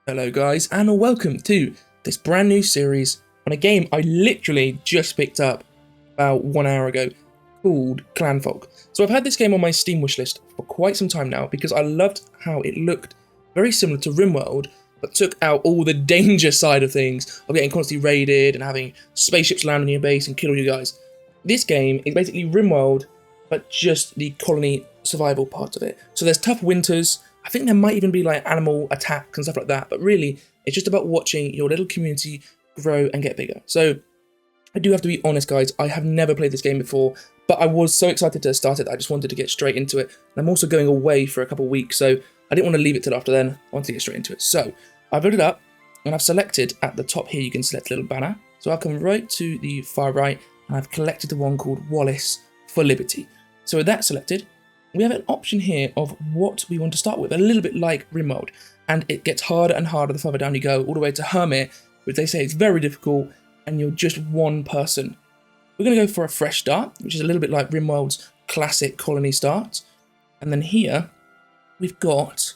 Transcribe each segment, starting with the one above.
Hello guys, and welcome to this brand new series on a game I literally just picked up about 1 hour ago called Clanfolk. So I've had this game on my Steam wishlist for quite some time now because I loved how it looked very similar to Rimworld, but took out all the danger side of things of getting constantly raided and having spaceships land on your base and kill all you guys. This game is basically Rimworld, but just the colony survival part of it. So there's tough winters. I think there might even be like animal attacks and stuff like that, but really it's just about watching your little community grow and get bigger. So I do have to be honest, guys, I have never played this game before, but I was so excited to start it that I just wanted to get straight into it. And I'm also going away for a couple of weeks, so I didn't want to leave it till after then. I wanted to get straight into it. So I've loaded up and I've selected at the top here, you can select a little banner. So I'll come right to the far right and I've collected the one called Wallace for Liberty. So with that selected, we have an option here of what we want to start with, a little bit like Rimworld, and it gets harder and harder the further down you go, all the way to Hermit, which they say is very difficult, and you're just one person. We're going to go for a fresh start, which is a little bit like Rimworld's classic colony start, and then here we've got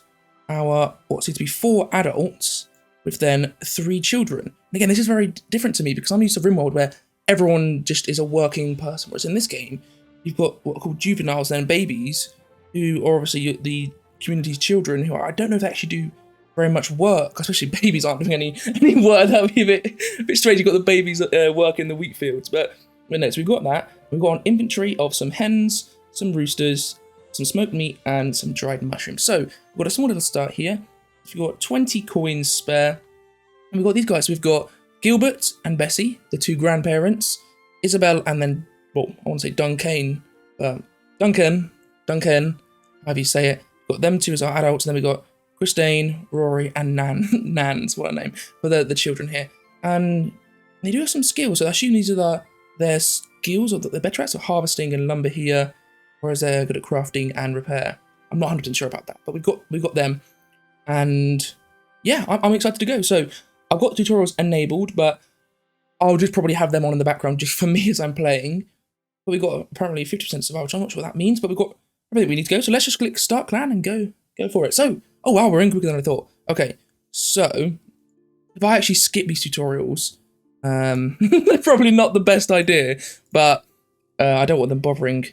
our, what seems to be 4 adults, with then 3 children. And again, this is very different to me, because I'm used to Rimworld, where everyone just is a working person, whereas in this game, you've got what are called juveniles, then babies, who are obviously the community's children, who I don't know if they actually do very much work, especially babies aren't doing any work. That would be a bit strange. You've got the babies work in the wheat fields, but no, so we've got that. We've got an inventory of some hens, some roosters, some smoked meat, and some dried mushrooms. So we've got a small little start here. We've got 20 coins spare, and we've got these guys. So we've got Gilbert and Bessie, the 2 grandparents, Isabel, and then, well, I want to say Duncan, however you say it. We've got them 2 as our adults, and then we've got Christine, Rory, and Nan's what a name, for the children here. And they do have some skills, so I assume these are their skills, or they're better at, so harvesting and lumber here, whereas they're good at crafting and repair. I'm not 100% sure about that, but we've got them. And yeah, I'm excited to go. So I've got tutorials enabled, but I'll just probably have them on in the background just for me as I'm playing. But we've got apparently 50% survival, which I'm not sure what that means, but we've got everything we need to go. So let's just click Start Clan and go for it. So, oh wow, we're in quicker than I thought. Okay, so if I actually skip these tutorials, they're probably not the best idea, but I don't want them bothering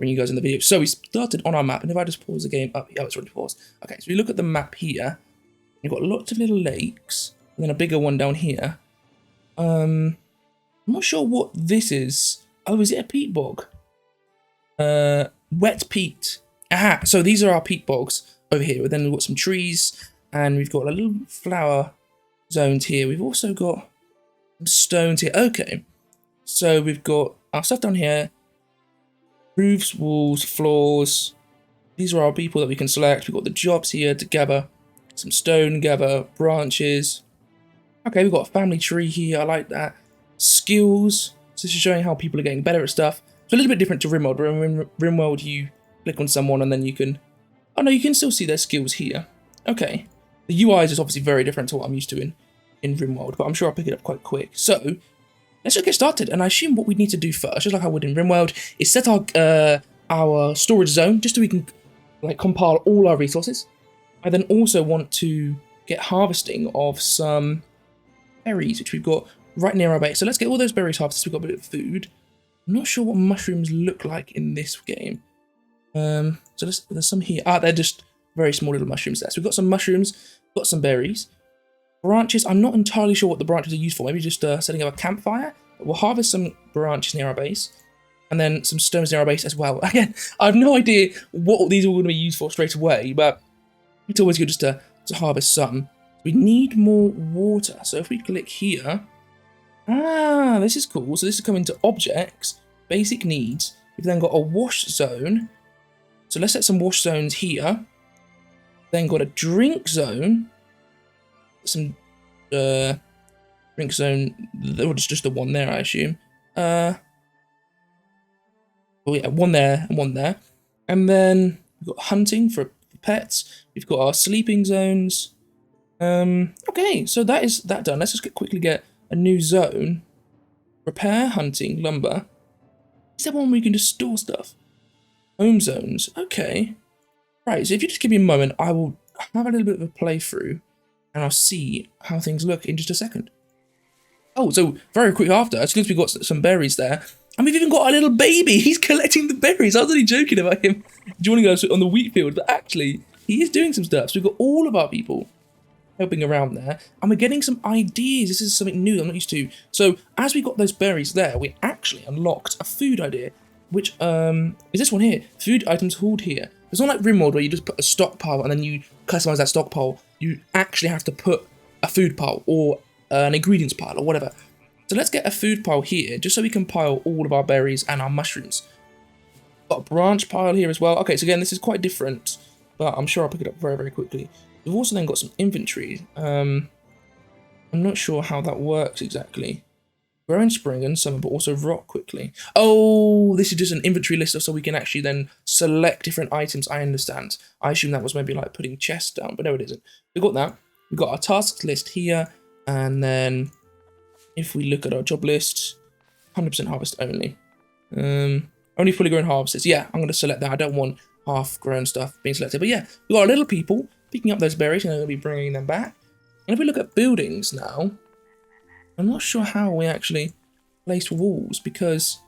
you guys in the video. So we started on our map, and if I just pause the game up, oh, it's already paused. Okay, so we look at the map here. You've got lots of little lakes, and then a bigger one down here. I'm not sure what this is. Oh, is it a peat bog? Wet peat. Aha, so these are our peat bogs over here. Then we've got some trees, and we've got a little flower zones here. We've also got some stones here. Okay, so we've got our stuff down here. Roofs, walls, floors. These are our people that we can select. We've got the jobs here to gather. Some stone, gather branches. Okay, we've got a family tree here. I like that. Skills. So this is showing how people are getting better at stuff. It's a little bit different to Rimworld. Rimworld, you click on someone and then you can... Oh no, you can still see their skills here. Okay. The UI is obviously very different to what I'm used to in Rimworld, but I'm sure I'll pick it up quite quick. So, let's just get started. And I assume what we need to do first, just like I would in Rimworld, is set our storage zone, just so we can like compile all our resources. I then also want to get harvesting of some berries, which we've got right near our base. So let's get all those berries harvested. We've got a bit of food. I'm not sure what mushrooms look like in this game. So there's some here. They're just very small little mushrooms there. So we've got some mushrooms, got some berries. Branches, I'm not entirely sure what the branches are used for. Maybe just setting up a campfire. But we'll harvest some branches near our base. And then some stones near our base as well. Again, I have no idea what these are all going to be used for straight away, but it's always good just to harvest some. We need more water. So if we click here, this is cool. So this is coming to objects, basic needs. We've then got a wash zone. So let's set some wash zones here. Then got a drink zone. Some drink zone, or just the one there, I assume. Oh yeah, one there and one there. And then we've got hunting for pets. We've got our sleeping zones. Okay, so that is that done. Let's just quickly get a new zone. Repair, hunting, lumber. Is there one where you can just store stuff? Home zones. Okay. Right, so if you just give me a moment, I will have a little bit of a playthrough and I'll see how things look in just a second. Oh, so very quick after, as soon as we got some berries there, and we've even got a little baby. He's collecting the berries. I was only joking about him joining us on the wheat field, but actually, he is doing some stuff. So we've got all of our people helping around there, and we're getting some ideas. This is something new that I'm not used to. So as we got those berries there, we actually unlocked a food idea, which is this one here. Food items hauled here. It's not like Rimworld where you just put a stockpile and then you customize that stockpile. You actually have to put a food pile or an ingredients pile or whatever. So let's get a food pile here just so we can pile all of our berries and our mushrooms. Got a branch pile here as well. Okay, so again, this is quite different, but I'm sure I'll pick it up very, very quickly. We've also then got some inventory. I'm not sure how that works exactly. Grow in spring and summer, but also rot quickly. Oh, this is just an inventory list so we can actually then select different items. I understand. I assume that was maybe like putting chests down, but no, it isn't. We've got that. We've got our tasks list here, and then if we look at our job list, 100% harvest only. Only fully grown harvests. Yeah, I'm going to select that. I don't want half-grown stuff being selected. But yeah, we've got our little people picking up those berries, and I'm going to be bringing them back. And if we look at buildings now, I'm not sure how we actually place walls because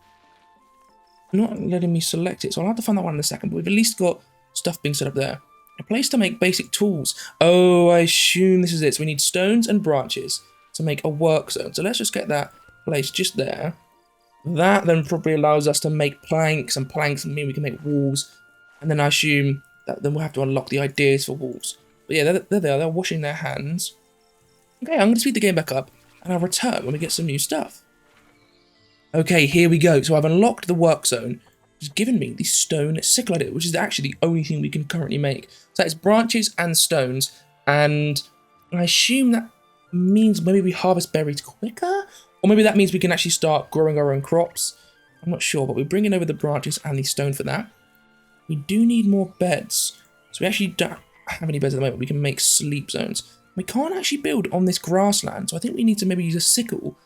they're not letting me select it. So I'll have to find that one in a second. But we've at least got stuff being set up there. A place to make basic tools. Oh, I assume this is it. So we need stones and branches to make a work zone. So let's just get that placed just there. That then probably allows us to make planks, and planks mean we can make walls. And then I assume that then we'll have to unlock the ideas for walls. But yeah, there they are. They're washing their hands. Okay, I'm going to speed the game back up, and I'll return when we get some new stuff. Okay, here we go. So I've unlocked the work zone, which has given me the stone sickle idea, which is actually the only thing we can currently make. So that is branches and stones, and I assume that means maybe we harvest berries quicker, or maybe that means we can actually start growing our own crops. I'm not sure, but we're bringing over the branches and the stone for that. We do need more beds, so we actually don't have any beds at the moment. We can make sleep zones. We can't actually build on this grassland, so I think we need to maybe use a sickle,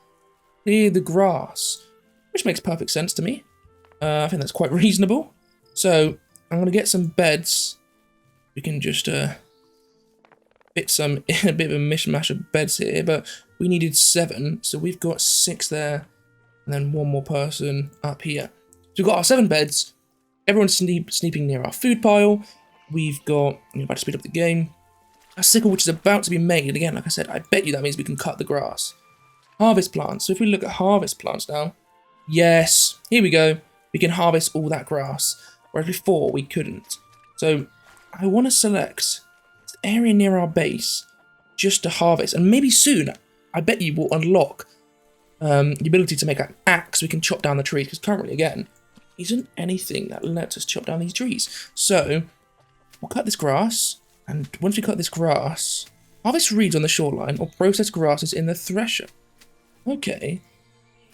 clear the grass, which makes perfect sense to me. I think that's quite reasonable. So I'm going to get some beds. We can just fit some a bit of a mishmash of beds here, but we needed 7, so we've got 6 there, and then one more person up here. So we've got our 7 beds. Everyone's sleeping near our food pile. We've got, I'm about to speed up the game, a sickle which is about to be made. Again, like I said, I bet you that means we can cut the grass. Harvest plants. So if we look at harvest plants now, yes, here we go. We can harvest all that grass, whereas before we couldn't. So I want to select this area near our base just to harvest, and maybe soon, I bet you will unlock the ability to make an axe. We can chop down the trees, because currently, again, isn't anything that lets us chop down these trees. So we'll cut this grass, and once we cut this grass, harvest reeds on the shoreline or process grasses in the thresher. Okay,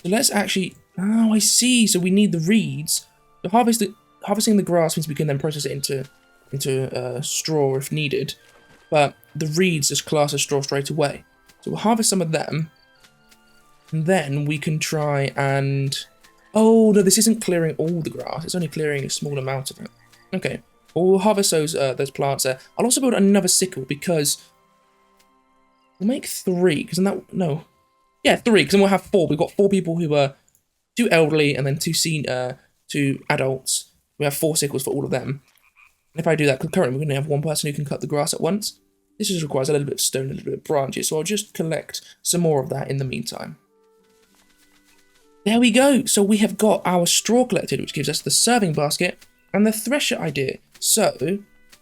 so let's actually, oh, I see. So we need the reeds. So harvesting the grass means we can then process it into straw if needed, but the reeds just class as straw straight away. So we'll harvest some of them, and then we can try and, oh no, this isn't clearing all the grass, it's only clearing a small amount of it. Okay, well, we'll harvest those plants there. I'll also build another sickle, because we'll make 3, because then that, no, yeah, 3, because then we'll have 4. We've got 4 people who are 2 elderly and then 2 adults. We have 4 sickles for all of them. And if I do that, because currently we're going to have 1 person who can cut the grass at once. This just requires a little bit of stone, a little bit of branches, so I'll just collect some more of that in the meantime. There we go. So we have got our straw collected, which gives us the serving basket and the thresher idea. So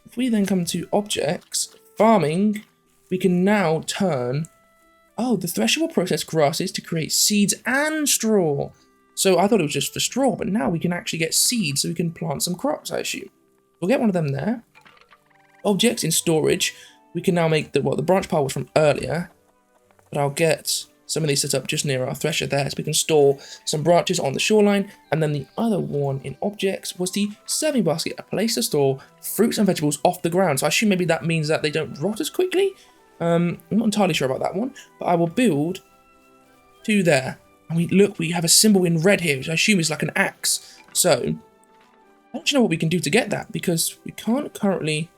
if we then come to objects, farming, we can now turn, oh, the thresher will process grasses to create seeds and straw. So I thought it was just for straw, but now we can actually get seeds so we can plant some crops, I assume. We'll get one of them there. Objects in storage. We can now make the branch pile was from earlier, but I'll get some of these set up just near our thresher there, so we can store some branches on the shoreline. And then the other one in objects was the serving basket, a place to store fruits and vegetables off the ground. So I assume maybe that means that they don't rot as quickly. I'm not entirely sure about that one, but I will build 2 there. And we have a symbol in red here, which I assume is like an axe. So I don't know what we can do to get that, because we can't currently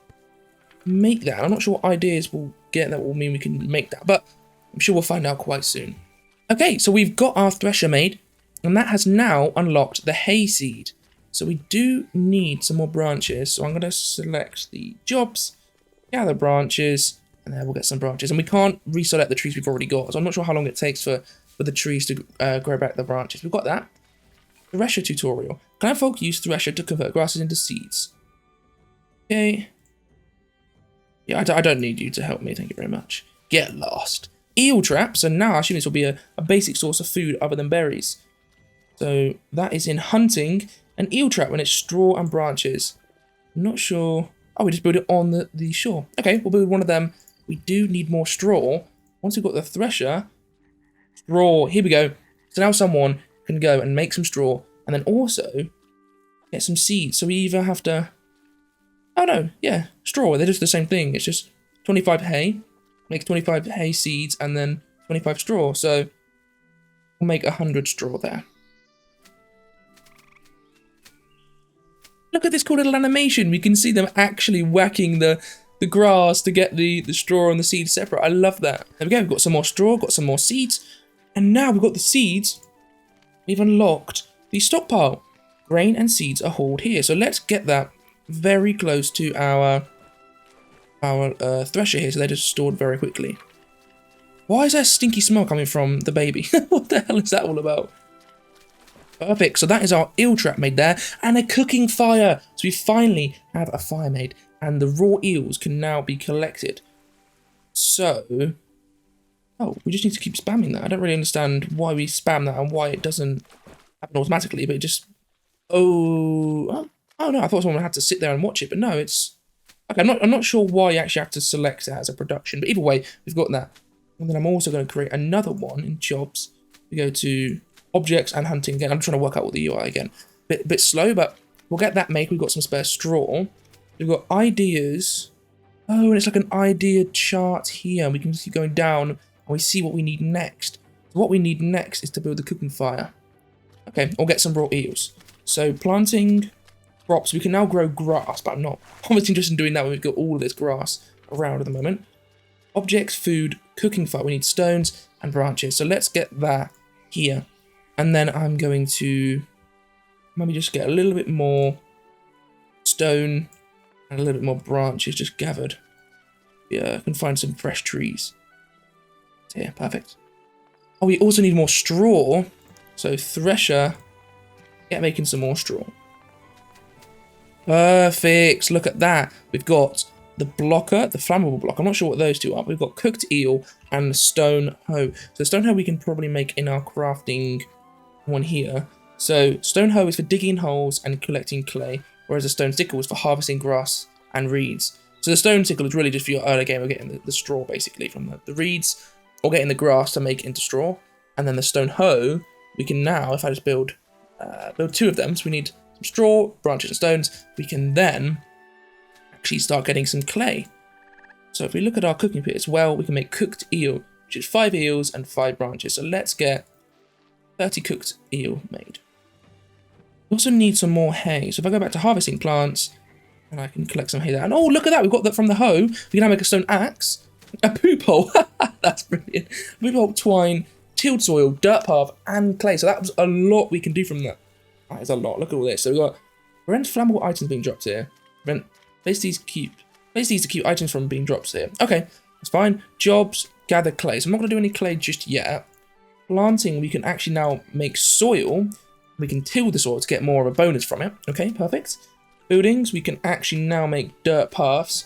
make that. I'm not sure what ideas we'll get that will mean we can make that, but I'm sure we'll find out quite soon. Okay, so we've got our thresher made, and that has now unlocked the hay seed. So we do need some more branches. So I'm going to select the jobs, gather branches, and then we'll get some branches. And we can't reselect the trees we've already got, so I'm not sure how long it takes for the trees to grow back the branches. We've got that. Thresher tutorial. Clanfolk use thresher to convert grasses into seeds. Okay. Yeah, I don't need you to help me, thank you very much. Get lost. Eel trap, so now I assume this will be a basic source of food other than berries. So that is in hunting. An eel trap when it's straw and branches. I'm not sure. Oh, we just build it on the shore. Okay, we'll build one of them. We do need more straw. Once we've got the thresher, straw, here we go. So now someone can go and make some straw and then also get some seeds. So we either have to, oh no, yeah, straw, they're just the same thing. It's just 25 hay, make 25 hay seeds and then 25 straw. So we'll make 100 straw there. Look at this cool little animation. We can see them actually whacking the grass to get the straw and the seeds separate. I love that. There we go. We've got some more straw, got some more seeds. And now we've got the seeds. We've unlocked the stockpile. Grain and seeds are hauled here. So let's get that very close to our thresher here. So they're just stored very quickly. Why is there stinky smell coming from the baby? What the hell is that all about? Perfect, so that is our eel trap made there, and a cooking fire. So we finally have a fire made, and the raw eels can now be collected. So, oh, we just need to keep spamming that. I don't really understand why we spam that and why it doesn't happen automatically, but it just, oh no, I thought someone had to sit there and watch it, but no, it's, okay, I'm not sure why you actually have to select it as a production, but either way, we've got that. And then I'm also going to create another one in jobs. We go to objects and hunting again. I'm trying to work out what the UI again. Bit slow, but we'll get that made. We've got some spare straw. We've got ideas. Oh, and it's like an idea chart here. We can just keep going down and we see what we need next. So what we need next is to build the cooking fire. Okay, we'll get some raw eels. So planting crops. We can now grow grass, but I'm not obviously interested in doing that when we've got all of this grass around at the moment. Objects, food, cooking fire. We need stones and branches. So let's get that here. And then I'm going to maybe just get a little bit more stone and a little bit more branches just gathered. Yeah, I can find some fresh trees. Yeah, perfect. Oh, we also need more straw. So thresher, get making some more straw. Perfect. Look at that. We've got the blocker, the flammable block. I'm not sure what those two are. We've got cooked eel and the stone hoe. So stone hoe we can probably make in our crafting one here. So stone hoe is for digging holes and collecting clay, whereas the stone sickle is for harvesting grass and reeds. So the stone sickle is really just for your early game of getting the straw basically from the reeds, or getting the grass to make it into straw. And then the stone hoe, we can now, if I just build two of them, so we need some straw, branches and stones, we can then actually start getting some clay. So if we look at our cooking pit as well, we can make cooked eel, which is 5 eels and 5 branches. So let's get 30 cooked eel made. We also need some more hay. So if I go back to harvesting plants, and I can collect some hay there. And oh, look at that, we've got that from the hoe. We can now make a stone axe, a poop hole. That's brilliant. Poop hole, twine, tilled soil, dirt path, and clay. So that was a lot we can do from that. That is a lot. Look at all this. So we've got prevent flammable items being dropped here. Place these to keep items from being dropped here. Okay, that's fine. Jobs, gather clay. So I'm not going to do any clay just yet. Planting, we can actually now make soil. We can till the soil to get more of a bonus from it. Okay, perfect. Buildings, we can actually now make dirt paths,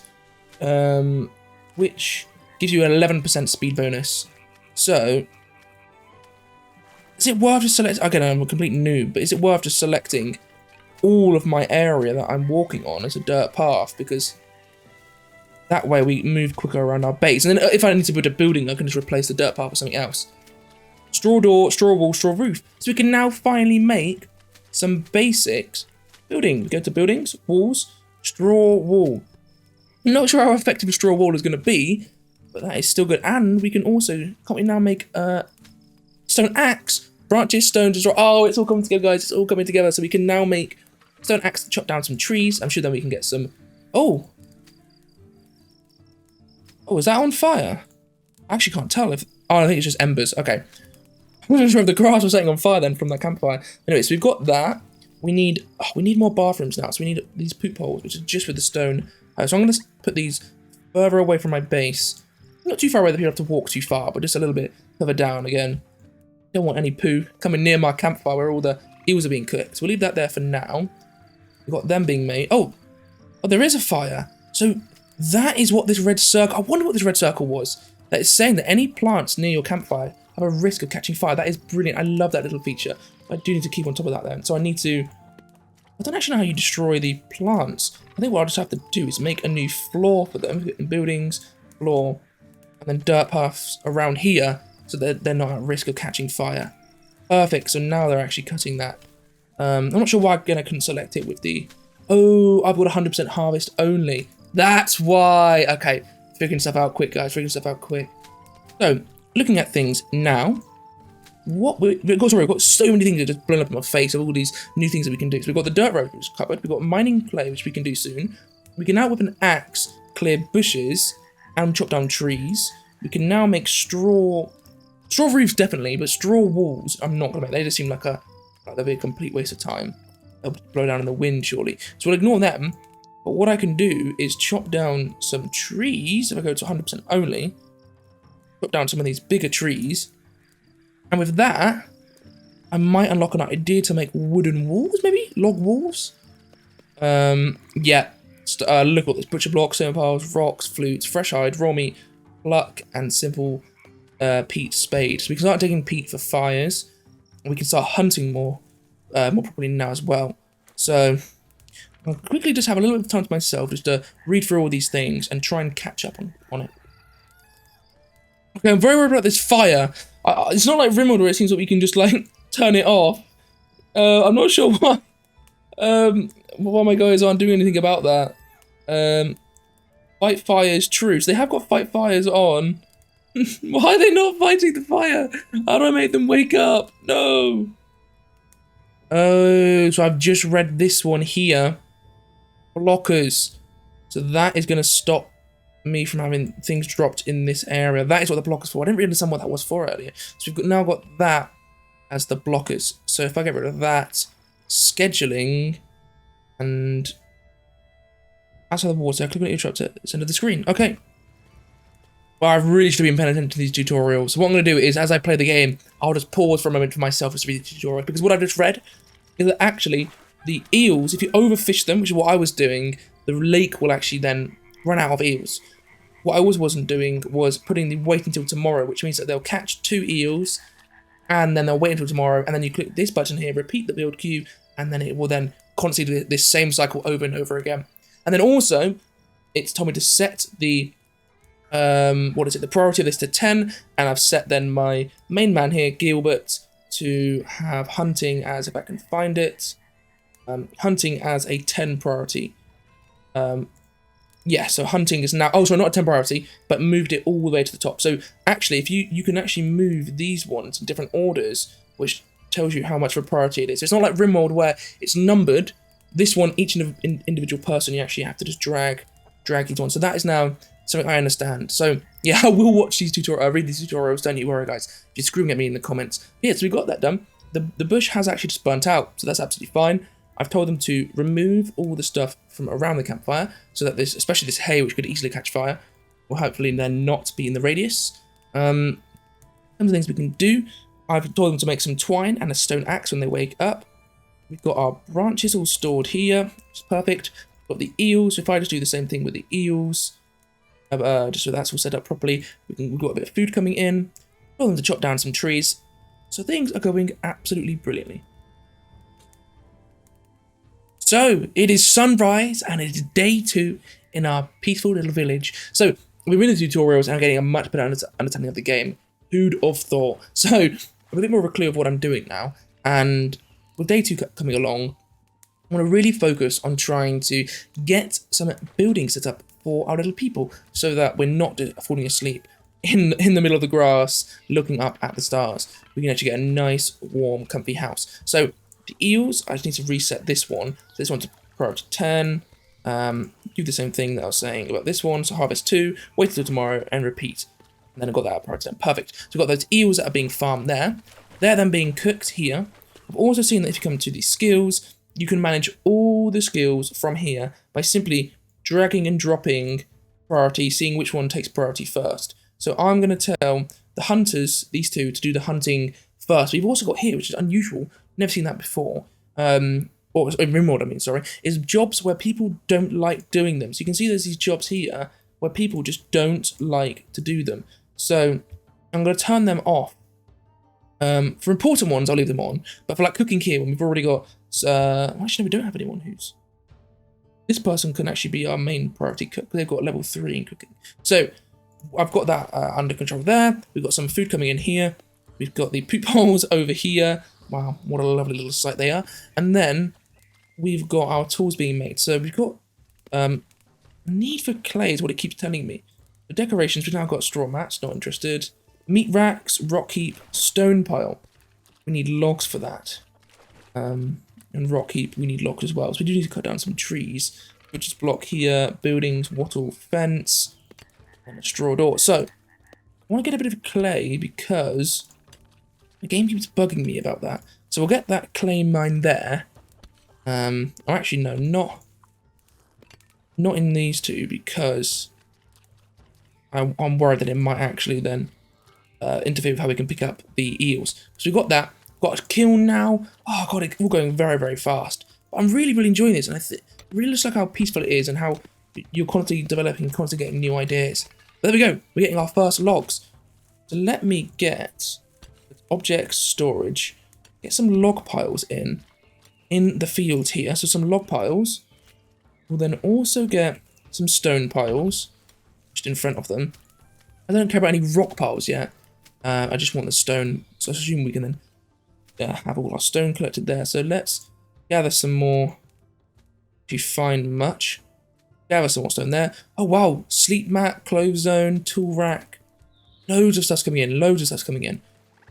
which gives you an 11% speed bonus. So, is it worth just selecting, again, I'm a complete noob, but is it worth just selecting all of my area that I'm walking on as a dirt path? Because that way we move quicker around our base. And then if I need to build a building, I can just replace the dirt path with something else. Straw door, straw wall, straw roof. So we can now finally make some basics. Building. We go to buildings, walls, straw wall. I'm not sure how effective a straw wall is going to be, but that is still good. And we can also, can't we now make a stone axe? Branches, stones, straw. Oh, it's all coming together, guys. It's all coming together. So we can now make stone axe to chop down some trees. I'm sure then we can get some, oh, Oh, is that on fire? I actually can't tell if... Oh, I think it's just embers. Okay. I wasn't sure if the grass was setting on fire then from that campfire. Anyway, so we've got that. We need more bathrooms now. So we need these poop holes, which are just with the stone. So I'm going to put these further away from my base. Not too far away that people have to walk too far, but just a little bit further down again. Don't want any poo coming near my campfire where all the eels are being cooked. So we'll leave that there for now. We've got them being made. Oh, there is a fire. So that is what this red circle... I wonder what this red circle was. That is saying that any plants near your campfire have a risk of catching fire. That is brilliant. I love that little feature. I do need to keep on top of that then. So I need to... I don't actually know how you destroy the plants. I think what I'll just have to do is make a new floor for them. In buildings, floor, and then dirt paths around here so that they're not at risk of catching fire. Perfect. So now they're actually cutting that. I'm not sure why again I couldn't select it with the... Oh, I've got 100% harvest only. That's why. Okay. Figuring stuff out quick, guys. Figuring stuff out quick. So, looking at things now. We've got so many things that just blown up in my face of all these new things that we can do. So we've got the dirt road, which is covered. We've got mining clay, which we can do soon. We can now, with an axe, clear bushes and chop down trees. We can now make straw roofs, definitely, but straw walls, I'm not going to make. They just seem like they'll be a complete waste of time. They'll blow down in the wind, surely. So we'll ignore them. But what I can do is chop down some trees. If I go to 100% only, chop down some of these bigger trees. And with that, I might unlock an idea to make wooden walls, maybe? Log walls? Yeah. Look at all this. Butcher blocks, stockpiles, rocks, flutes, fresh hide, raw meat, pluck, and simple peat spade. So we can start digging peat for fires. And we can start hunting more properly now as well. So I'll quickly just have a little bit of time to myself just to read through all these things and try and catch up on it. Okay, I'm very worried about this fire. It's not like Rimworld where it seems like we can just like turn it off. I'm not sure why my guys aren't doing anything about that. Fight fires true. So they have got fight fires on. Why are they not fighting the fire? How do I make them wake up? No. Oh, so I've just read this one here. Blockers. So that is going to stop me from having things dropped in this area. That is what the blockers for. I didn't really understand what that was for earlier. So we've now got that as the blockers. So if I get rid of that, scheduling, and outside the water, click on interrupt it, it's under the screen. Okay. Well, I really should have been paying attention to these tutorials. So what I'm going to do is, as I play the game, I'll just pause for a moment for myself to read the tutorial. Because what I've just read is that actually the eels, if you overfish them, which is what I was doing, the lake will actually then run out of eels. What I wasn't doing was putting the wait until tomorrow, which means that they'll catch 2 eels, and then they'll wait until tomorrow, and then you click this button here, repeat the build queue, and then it will then constantly do this same cycle over and over again. And then also, it's told me to set the the priority of this to 10, and I've set then my main man here, Gilbert, to have hunting as, if I can find it, hunting as a 10 priority. Yeah, so hunting is now, oh, sorry, not a 10 priority, but moved it all the way to the top. So actually, if you can actually move these ones in different orders, which tells you how much of a priority it is. It's not like Rimworld where it's numbered. This one, each individual person, you actually have to just drag these ones. So that is now something I understand. So yeah, I will watch these tutorials, read these tutorials, don't you worry, guys. If you're screaming at me in the comments. Yeah, so we got that done. The bush has actually just burnt out, so that's absolutely fine. I've told them to remove all the stuff from around the campfire, so that this, especially this hay, which could easily catch fire, will hopefully then not be in the radius. Some of the things we can do, I've told them to make some twine and a stone axe when they wake up. We've got our branches all stored here, which is perfect. We've got the eels. If I just do the same thing with the eels, just so that's all set up properly, we've got a bit of food coming in. Told them to chop down some trees. So things are going absolutely brilliantly. So, it is sunrise, and it is day 2 in our peaceful little village. So, we're in the tutorials, and I'm getting a much better understanding of the game. Who'd have thought? So, I'm a bit more of a clue of what I'm doing now, and with day 2 coming along, I want to really focus on trying to get some buildings set up for our little people, so that we're not falling asleep in the middle of the grass, looking up at the stars. We can actually get a nice, warm, comfy house. So, the eels, I just need to reset this one. So this one's priority 10. do the same thing that I was saying about this one. So harvest 2, wait until tomorrow, and repeat. And then I got that priority. Perfect. So we've got those eels that are being farmed there. They're then being cooked here. I've also seen that if you come to these skills, you can manage all the skills from here by simply dragging and dropping priority, seeing which one takes priority first. So I'm going to tell the hunters, these two, to do the hunting first. We've also got here, which is unusual, never seen that before, or Rimworld, I mean, sorry, is jobs where people don't like doing them. So you can see there's these jobs here where people just don't like to do them. So I'm going to turn them off. For important ones, I'll leave them on. But for like cooking here, when we've already got... actually, no, we don't have anyone who's... This person can actually be our main priority cook. They've got level 3 in cooking. So I've got that under control there. We've got some food coming in here. We've got the poop holes over here. Wow, what a lovely little sight they are. And then we've got our tools being made. So we've got need for clay is what it keeps telling me. The decorations, we've now got straw mats, not interested. Meat racks, rock heap, stone pile. We need logs for that. And rock heap, we need logs as well. So we do need to cut down some trees. Which is block here, buildings, wattle fence, and a straw door. So, I want to get a bit of clay because the game keeps bugging me about that. So we'll get that clay mine there. Or actually, no, not in these two because I'm worried that it might actually then interfere with how we can pick up the eels. So we've got that. Got a kiln now. Oh god, it's all going very, very fast. But I'm really, really enjoying this, and it really looks like how peaceful it is and how you're constantly developing, constantly getting new ideas. But there we go. We're getting our first logs. So let me get objects storage. Get some log piles in the field here. So some log piles. We'll then also get some stone piles just in front of them. I don't care about any rock piles yet. I just want the stone. So I assume we can then have all our stone collected there. So let's gather some more. If you find much, gather some more stone there. Oh wow, sleep mat, clothes zone, tool rack. Loads of stuff's coming in. Loads of stuff's coming in.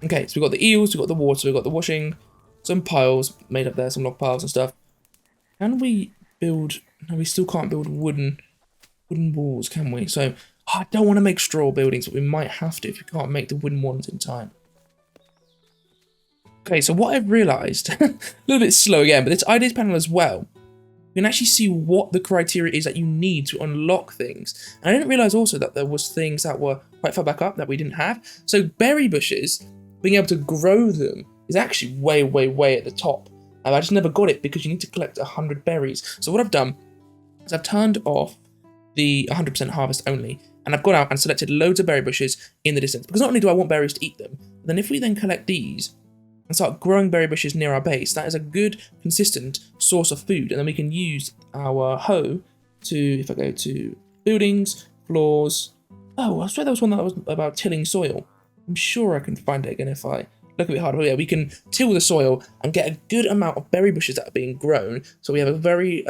Okay, so we've got the eels, we've got the water, we've got the washing, some piles made up there, some log piles and stuff. Can we build? No, we still can't build wooden walls, can we? So I don't want to make straw buildings, but we might have to if we can't make the wooden ones in time. Okay, so what I've realised, a little bit slow again, but this ideas panel as well, you can actually see what the criteria is that you need to unlock things. And I didn't realise also that there was things that were quite far back up that we didn't have. So berry bushes, being able to grow them is actually way, way, way at the top. I just never got it because you need to collect 100 berries. So what I've done is I've turned off the 100% harvest only, and I've gone out and selected loads of berry bushes in the distance. Because not only do I want berries to eat them, but then if we then collect these, and start growing berry bushes near our base, that is a good, consistent source of food. And then we can use our hoe to, if I go to buildings, floors. Oh, I swear there was one that was about tilling soil. I'm sure I can find it again if I look a bit harder. But yeah, we can till the soil and get a good amount of berry bushes that are being grown. So we have a very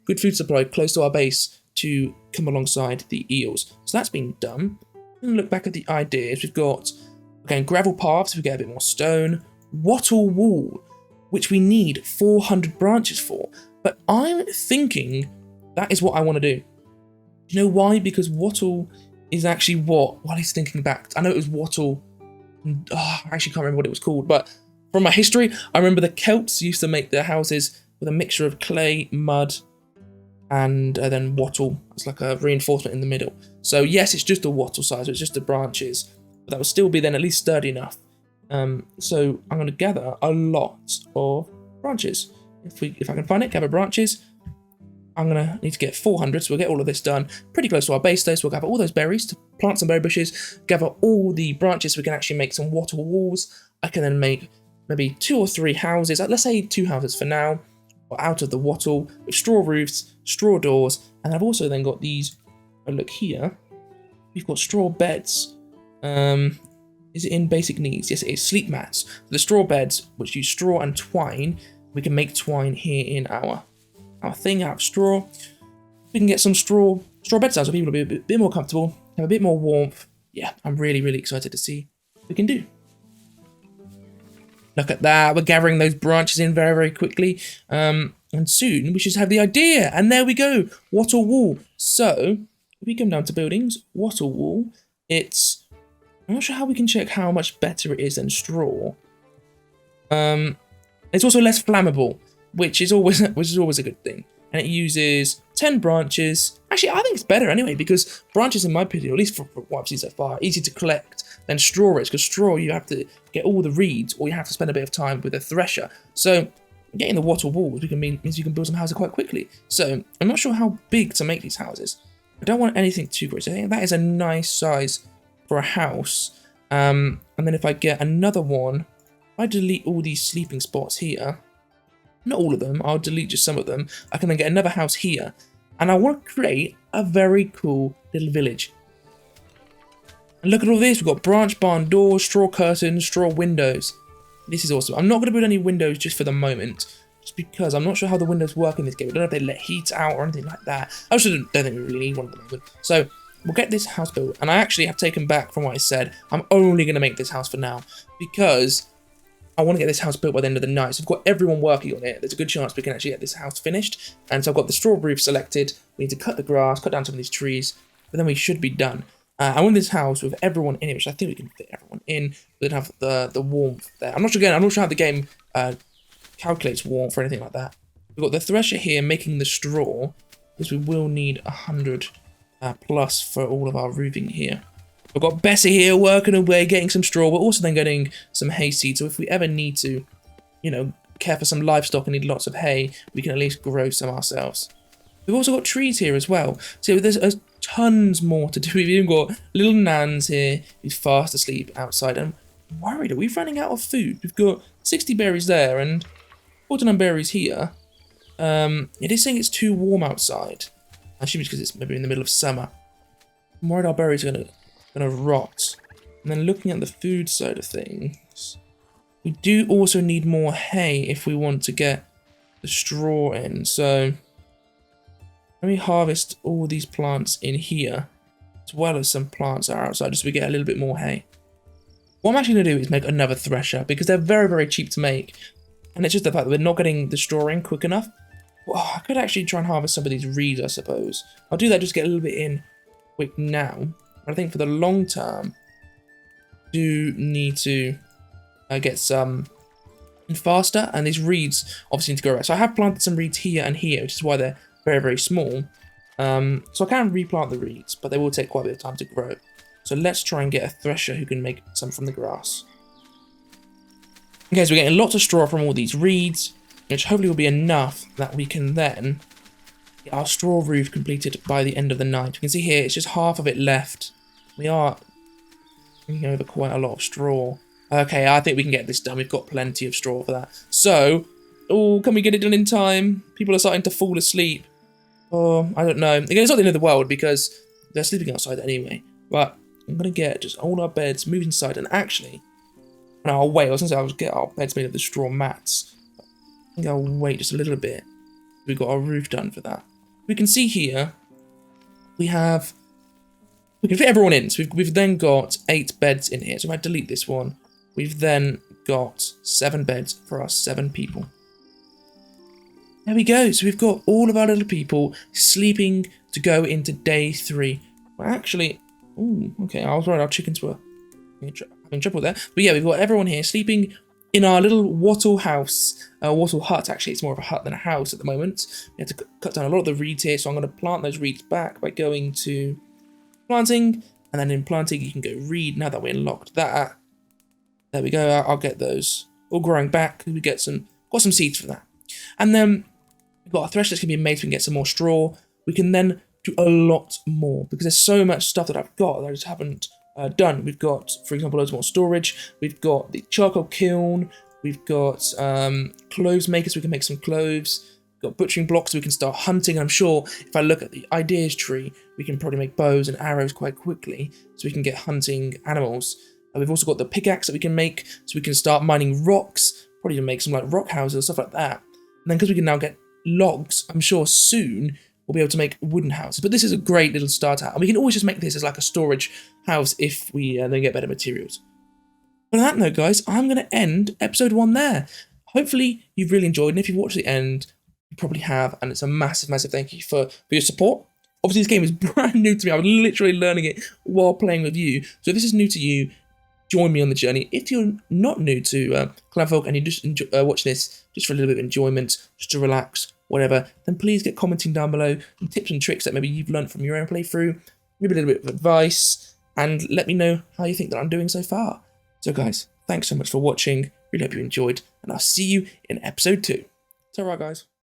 good food supply close to our base to come alongside the eels. So that's been done. And look back at the ideas. We've got, again, gravel paths. We get a bit more stone. Wattle wall, which we need 400 branches for, but I'm thinking that is what I want to do. You know why? Because wattle is actually what? While he's thinking back, I know it was wattle. I actually can't remember what it was called, but from my history, I remember the Celts used to make their houses with a mixture of clay, mud, and then wattle. It's like a reinforcement in the middle. So yes, it's just a wattle size, it's just the branches, but that would still be then at least sturdy enough. So I'm going to gather a lot of branches. If I can find it, gather branches. I'm going to need to get 400, so we'll get all of this done pretty close to our base though, so we'll gather all those berries to plant some berry bushes, gather all the branches so we can actually make some wattle walls. I can then make maybe 2 or 3 houses, let's say 2 houses for now, out of the wattle, with straw roofs, straw doors, and I've also then got these, look here, we've got straw beds. Is it in basic needs? Yes, it is. Sleep mats. The straw beds, which use straw and twine, we can make twine here in our thing out of straw. We can get some straw beds out so people will be a bit more comfortable, have a bit more warmth. Yeah, I'm really, really excited to see what we can do. Look at that. We're gathering those branches in very, very quickly. And soon we should have the idea. And there we go. Wattle wall. So if we come down to buildings, wattle wall, I'm not sure how we can check how much better it is than straw. It's also less flammable, which is always a good thing. And it uses 10 branches. Actually, I think it's better anyway, because branches, in my opinion, at least for what I've seen so far, are easy to collect than straw is. Because straw, you have to get all the reeds, or you have to spend a bit of time with a thresher. So getting the wattle walls means you can build some houses quite quickly. So I'm not sure how big to make these houses. I don't want anything too great. So I think that is a nice size for a house. And then if I get another one, I delete all these sleeping spots here. Not all of them, I'll delete just some of them. I can then get another house here. And I want to create a very cool little village. And look at all this, we've got branch barn doors, straw curtains, straw windows. This is awesome. I'm not going to build any windows just for the moment, just because I'm not sure how the windows work in this game. I don't know if they let heat out or anything like that. I also don't think we really need one at the moment. So we'll get this house built. And I actually have taken back from what I said. I'm only going to make this house for now, because I want to get this house built by the end of the night. So I've got everyone working on it. There's a good chance we can actually get this house finished. And so I've got the straw roof selected. We need to cut the grass, cut down some of these trees, but then we should be done. I want this house with everyone in it, which I think we can fit everyone in. We'd have the warmth there. I'm not sure how the game calculates warmth or anything like that. We've got the thresher here making the straw, because we will need 100 plus for all of our roofing here. We've got Bessie here working away, getting some straw. We're also then getting some hay seed. So if we ever need to, care for some livestock and need lots of hay, we can at least grow some ourselves. We've also got trees here as well. So there's tons more to do. We've even got little Nans here who's fast asleep outside. And I'm worried, are we running out of food? We've got 60 berries there and 49 berries here. It is saying it's too warm outside. I assume it's because it's maybe in the middle of summer. I'm worried our berries are gonna rot. And then looking at the food side of things, we do also need more hay if we want to get the straw in. So let me harvest all these plants in here, as well as some plants that are outside, just so we get a little bit more hay. What I'm actually going to do is make another thresher, because they're very, very cheap to make. And it's just the fact that we're not getting the straw in quick enough. Well, I could actually try and harvest some of these reeds, I suppose. I'll do that, just get a little bit in quick now. But I think for the long term, do need to get some in faster. And these reeds obviously need to grow right. So I have planted some reeds here and here, which is why they're very, very small. So I can replant the reeds, but they will take quite a bit of time to grow. So let's try and get a thresher who can make some from the grass. Okay, so we're getting lots of straw from all these reeds, which hopefully will be enough that we can then get our straw roof completed by the end of the night. You can see here, it's just half of it left. We are bringing over quite a lot of straw. Okay, I think we can get this done. We've got plenty of straw for that. So, can we get it done in time? People are starting to fall asleep. Oh, I don't know. Again, it's not the end of the world because they're sleeping outside anyway. But I'm going to get just all our beds moved inside. And actually, no, I'll wait. I was going to say I'll get our beds made of the straw mats. I think I'll wait just a little bit. We've got our roof done for that. We can see here, we can fit everyone in. So we've then got 8 beds in here. So if I delete this one, we've then got 7 beds for our 7 people. There we go. So we've got all of our little people sleeping to go into day 3. Well, actually, okay, I was worried our chickens were having trouble there. But yeah, we've got everyone here sleeping in our little wattle house. Wattle hut, actually. It's more of a hut than a house at the moment. We had to cut down a lot of the reeds here, so I'm going to plant those reeds back by going to planting. And then in planting, you can go reed. Now that we unlocked that, there we go. I'll get those all growing back. We got some seeds for that. And then we've got a thresher that's going to be made so we can get some more straw. We can then do a lot more because there's so much stuff that I've got that I just haven't done. We've got, for example, loads more storage. We've got the charcoal kiln. We've got cloves makers, so we can make some cloves. We've got butchering blocks, so we can start hunting. And I'm sure if I look at the ideas tree, we can probably make bows and arrows quite quickly, so we can get hunting animals. We've also got the pickaxe that we can make, so we can start mining rocks, probably to make some like rock houses or stuff like that. And then because we can now get logs, I'm sure soon we'll be able to make wooden houses. But this is a great little start out. And we can always just make this as like a storage house if we then get better materials. On that note, guys, I'm going to end episode 1 there. Hopefully, you've really enjoyed, and if you've watched the end, you probably have, and it's a massive, massive thank you for your support. Obviously, this game is brand new to me. I was literally learning it while playing with you. So if this is new to you, join me on the journey. If you're not new to Clanfolk and you just watch this just for a little bit of enjoyment, just to relax, whatever, then please get commenting down below some tips and tricks that maybe you've learned from your own playthrough, maybe a little bit of advice, and let me know how you think that I'm doing so far. So guys, thanks so much for watching. Really hope you enjoyed, and I'll see you in episode 2. Ta-ra, guys.